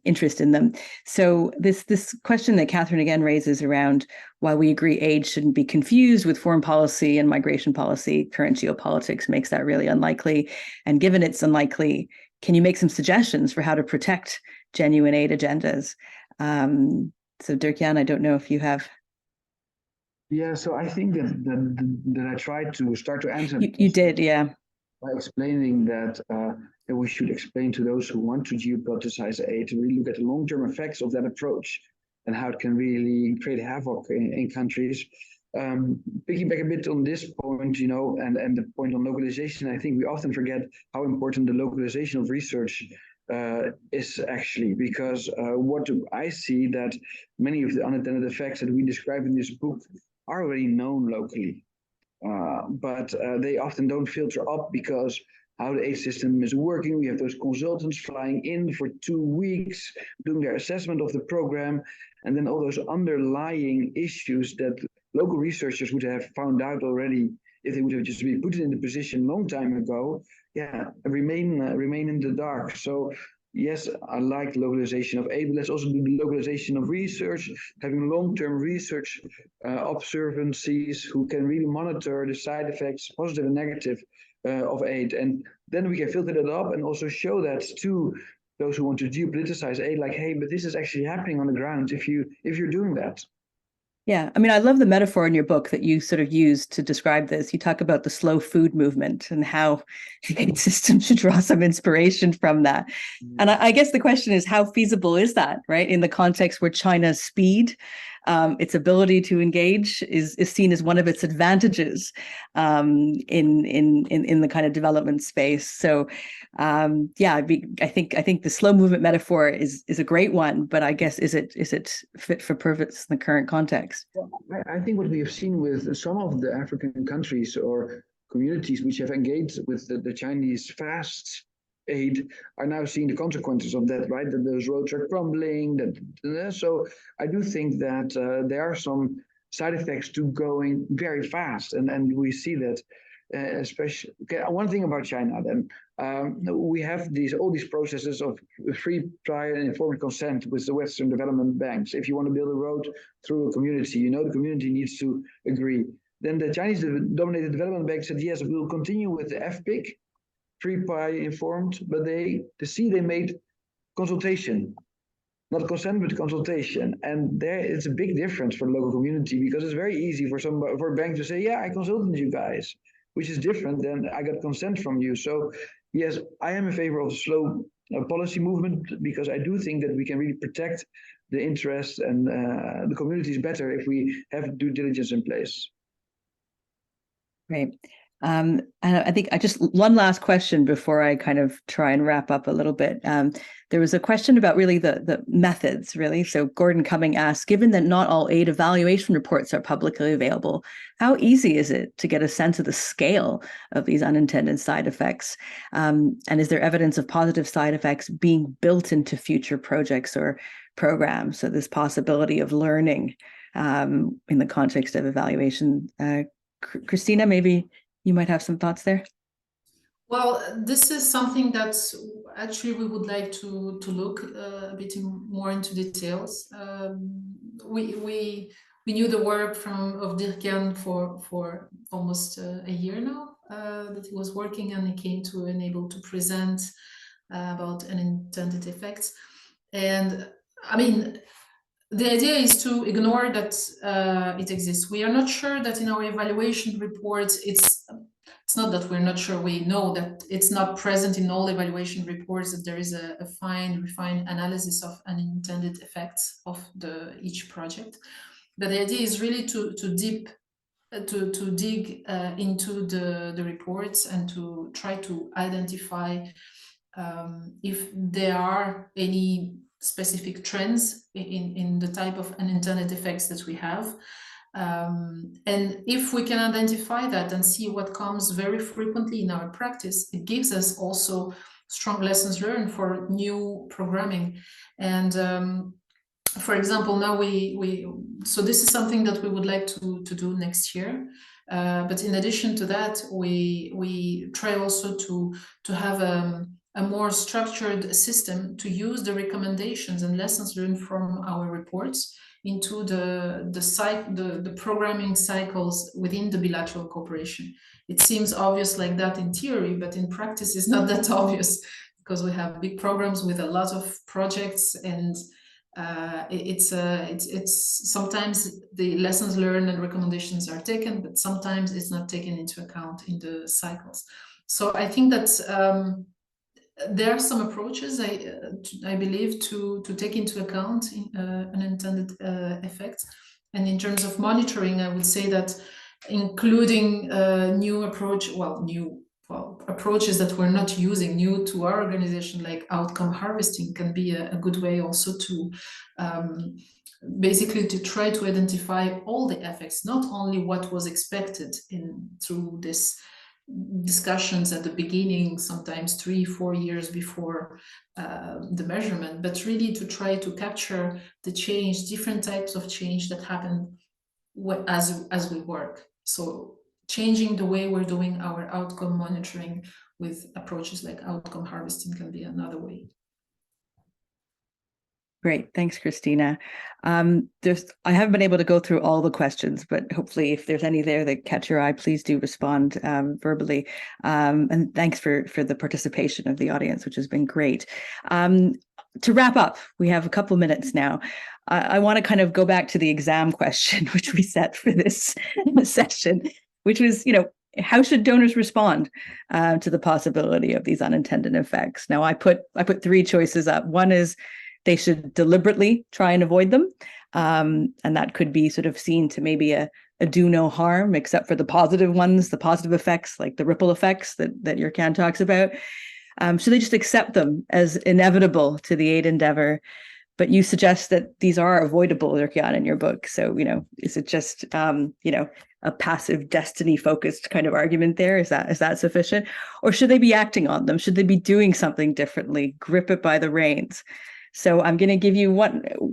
interest in them. So this question that Catherine again raises around why we agree aid shouldn't be confused with foreign policy and migration policy, current geopolitics makes that really unlikely. And given it's unlikely, can you make some suggestions for how to protect genuine aid agendas? So Dirk-Jan, I don't know if you have. Yeah, so I think that I tried to start to answer. You did, yeah. By explaining that we should explain to those who want to geopoliticize aid to really look at the long-term effects of that approach and how it can really create havoc in countries. Picking a bit on this point, and the point on localization, I think we often forget how important the localization of research is actually, because what I see that many of the unintended effects that we describe in this book are already known locally, but they often don't filter up because how the aid system is working. We have those consultants flying in for 2 weeks, doing their assessment of the program, and then all those underlying issues that local researchers would have found out already if they would have just been put in the position a long time ago, remain in the dark. So yes, I like the localization of aid, but let's also do the localization of research, having long-term research observancies who can really monitor the side effects, positive and negative, of aid. And then we can filter that up and also show that to those who want to geopoliticize aid, like, hey, but this is actually happening on the ground if you're doing that. Yeah, I mean, I love the metaphor in your book that you sort of use to describe this. You talk about the slow food movement and how the system should draw some inspiration from that. And I guess the question is, how feasible is that, right? In the context where China's speed, its ability to engage is seen as one of its advantages in the kind of development space. So yeah, I think the slow movement metaphor is a great one, but I guess is it fit for purpose in the current context? Well, I think what we have seen with some of the African countries or communities which have engaged with the Chinese fast aid are now seeing the consequences of that, right? That those roads are crumbling. So I do think that there are some side effects to going very fast, and we see that. Especially, okay, one thing about China, then we have all these processes of free, prior, and informed consent with the Western development banks. If you want to build a road through a community, the community needs to agree. Then the Chinese-dominated development bank said, yes, we'll continue with the FPIC, free, prior, informed, but they made consultation, not consent, but consultation. And there it's a big difference for the local community, because it's very easy for a bank to say, yeah, I consulted you guys, which is different than I got consent from you. So yes, I am in favor of slow policy movement, because I do think that we can really protect the interests and the communities better if we have due diligence in place. Great. And I think I just one last question before I kind of try and wrap up a little bit. There was a question about really the methods, really. So Gordon Cumming asked, given that not all aid evaluation reports are publicly available, how easy is it to get a sense of the scale of these unintended side effects? And is there evidence of positive side effects being built into future projects or programs? So this possibility of learning in the context of evaluation. Christina, maybe you might have some thoughts there. Well, this is something that actually we would like to look a bit more into details. We knew the work of Dirk-Jan for almost a year now that he was working, and he came to enable to present about unintended effects. And I mean, the idea is to ignore that it exists. We are not sure that in our evaluation reports, it's not that we're not sure, we know that it's not present in all evaluation reports, that there is a fine, refined analysis of unintended effects of each project. But the idea is really to dig into the reports and to try to identify if there are any specific trends in the type of unintended effects that we have. And if we can identify that and see what comes very frequently in our practice, it gives us also strong lessons learned for new programming. And for example, now so this is something that we would like to do next year. But in addition to that, we try also to have a more structured system to use the recommendations and lessons learned from our reports into the programming cycles within the bilateral cooperation. It seems obvious like that in theory, but in practice it's not that obvious, because we have big programs with a lot of projects, and it's sometimes the lessons learned and recommendations are taken, but sometimes it's not taken into account in the cycles. So I think that there are some approaches, I believe, to take into account unintended effects. And in terms of monitoring, I would say that including approaches that we're not using, new to our organization, like outcome harvesting, can be a good way also to basically to try to identify all the effects, not only what was expected through this discussions at the beginning, sometimes 3-4 years before the measurement, but really to try to capture the change, different types of change that happen as we work. So changing the way we're doing our outcome monitoring with approaches like outcome harvesting can be another way. Great. Thanks, Christina. I haven't been able to go through all the questions, but hopefully if there's any there that catch your eye, please do respond verbally. And thanks for the participation of the audience, which has been great. To wrap up, we have a couple minutes now. I want to kind of go back to the exam question, which we set for this session, which was, how should donors respond to the possibility of these unintended effects? Now, I put three choices up. One is they should deliberately try and avoid them, and that could be sort of seen to maybe a do no harm, except for the positive ones, the positive effects, like the ripple effects that Jurkan talks about. So they just accept them as inevitable to the aid endeavor. But you suggest that these are avoidable, Jurkan, in your book. So, is it just, a passive destiny-focused kind of argument there? Is that sufficient? Or should they be acting on them? Should they be doing something differently? Grip it by the reins. So I'm going to give you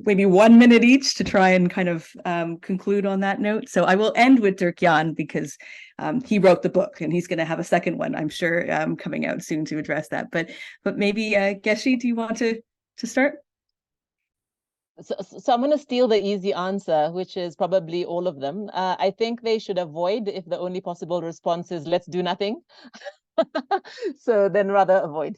maybe 1 minute each to try and kind of conclude on that note. So I will end with Jurkan because he wrote the book and he's going to have a second one, I'm sure, coming out soon to address that. But maybe, Geshe, do you want to start? So I'm going to steal the easy answer, which is probably all of them. I think they should avoid if the only possible response is let's do nothing. So then rather avoid.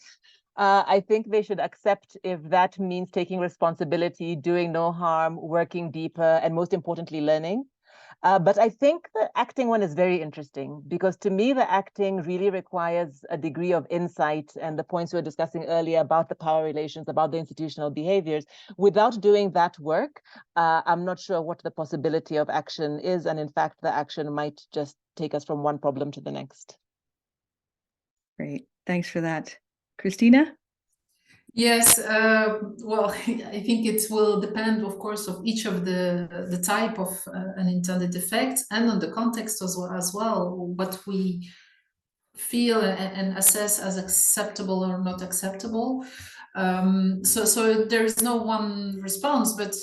I think they should accept if that means taking responsibility, doing no harm, working deeper, and most importantly, learning. But I think the acting one is very interesting because to me, the acting really requires a degree of insight and the points we were discussing earlier about the power relations, about the institutional behaviors. Without doing that work, I'm not sure what the possibility of action is. And in fact, the action might just take us from one problem to the next. Great. Thanks for that. Christina? Yes, well, I think it will depend, of course, of each of the type of unintended effects and on the context as well, what we feel and assess as acceptable or not acceptable. So there is no one response, but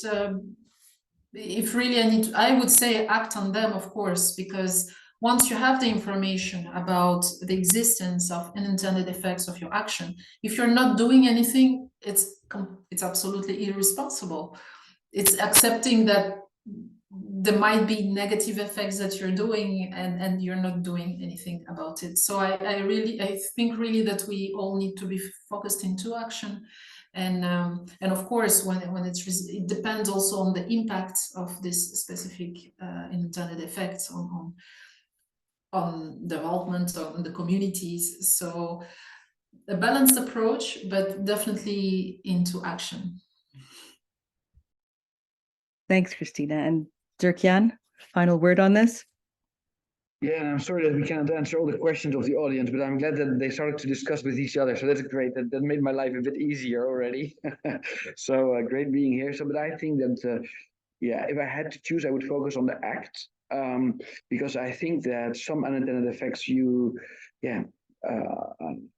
if really I would say act on them, of course, because once you have the information about the existence of unintended effects of your action, if you're not doing anything, it's absolutely irresponsible. It's accepting that there might be negative effects that you're doing and you're not doing anything about it. So I think really that we all need to be focused into action. And of course, when it depends also on the impact of this specific unintended effects on development, on the communities. So a balanced approach, but definitely into action. Thanks, Christina. And Jurkan, final word on this? Yeah, and I'm sorry that we cannot answer all the questions of the audience, but I'm glad that they started to discuss with each other. So that's great. That made my life a bit easier already. So great being here. So, but I think that, if I had to choose, I would focus on the act. Because I think that some unintended effects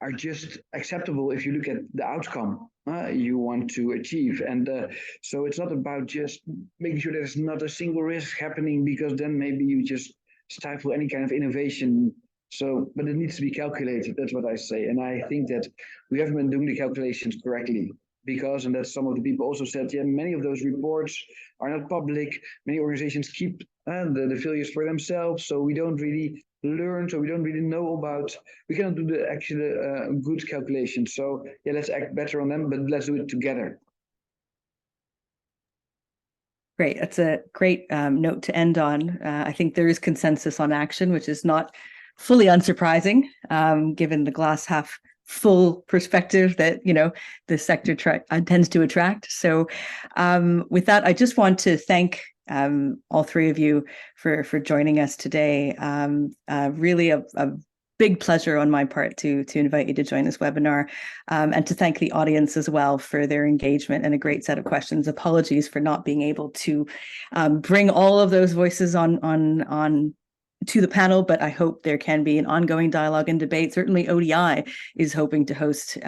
are just acceptable if you look at the outcome you want to achieve. And so it's not about just making sure there's not a single risk happening, because then maybe you just stifle any kind of innovation. So, but it needs to be calculated. That's what I say. And I think that we haven't been doing the calculations correctly. And that's some of the people also said, many of those reports are not public. Many organizations keep the failures for themselves. So we don't really learn. So we don't really know we cannot do the actual good calculations. So let's act better on them, but let's do it together. Great. That's a great note to end on. I think there is consensus on action, which is not fully unsurprising, given the glass half full perspective that the sector tends to attract. So with that, I just want to thank all three of you for joining us today. Really a big pleasure on my part to invite you to join this webinar, and to thank the audience as well for their engagement and a great set of questions. Apologies for not being able to bring all of those voices on to the panel, but I hope there can be an ongoing dialogue and debate. Certainly ODI is hoping to host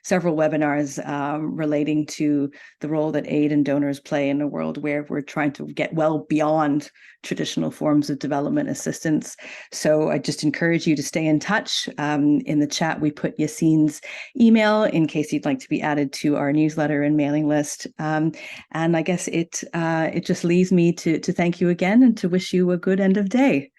several webinars relating to the role that aid and donors play in a world where we're trying to get well beyond traditional forms of development assistance. So I just encourage you to stay in touch. In the chat, we put Yassine's email in case you'd like to be added to our newsletter and mailing list. And I guess it just leaves me to thank you again and to wish you a good end of day.